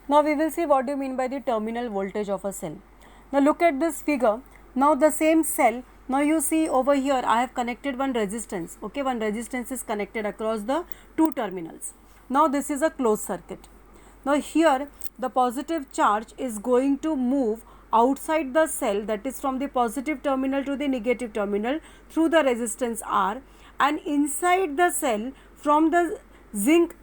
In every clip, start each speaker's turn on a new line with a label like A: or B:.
A: Now we will see what do you mean by the terminal voltage of a cell. Now look at this figure. Now the same cell, now you see over here I have connected one resistance. Okay, one resistance is connected across the two terminals. Now this is a closed circuit. Now here the positive charge is going to move outside the cell, that is from the positive terminal to the negative terminal through the resistance R, and inside the cell from the zinc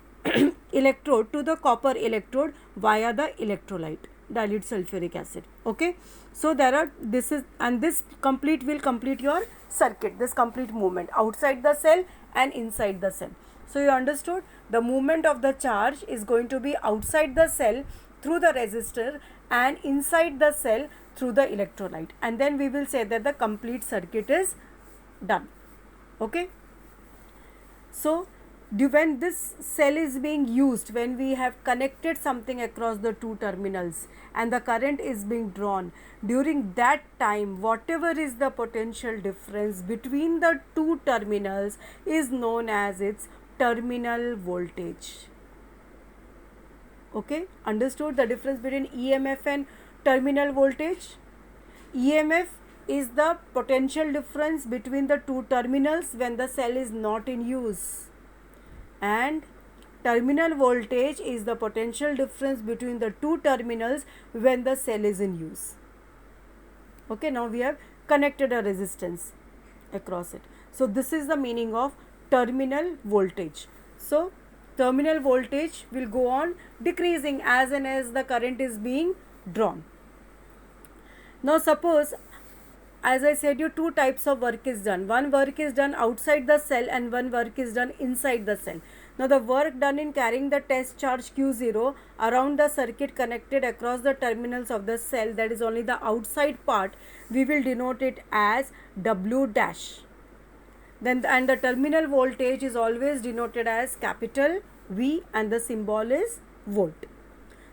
A: electrode to the copper electrode via the electrolyte dilute sulfuric acid. Okay, so there are, this is, and this complete will complete your circuit, this complete movement outside the cell and inside the cell. So you understood, the movement of the charge is going to be outside the cell through the resistor and inside the cell through the electrolyte, and then we will say that the complete circuit is done. Okay, so when this cell is being used, when we have connected something across the two terminals and the current is being drawn, during that time whatever is the potential difference between the two terminals is known as its terminal voltage. Okay, understood the difference between EMF and terminal voltage? EMF is the potential difference between the two terminals when the cell is not in use, and terminal voltage is the potential difference between the two terminals when the cell is in use. Okay, now we have connected a resistance across it. So this is the meaning of terminal voltage. So terminal voltage will go on decreasing as and as the current is being drawn. Now suppose, as I said you, two types of work is done. One work is done outside the cell and one work is done inside the cell. Now the work done in carrying the test charge Q0 around the circuit connected across the terminals of the cell, that is only the outside part, we will denote it as W dash. Then and the terminal voltage is always denoted as capital V and the symbol is volt.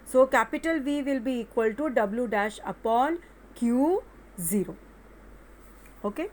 A: So capital V will be equal to W dash upon Q0. Okay.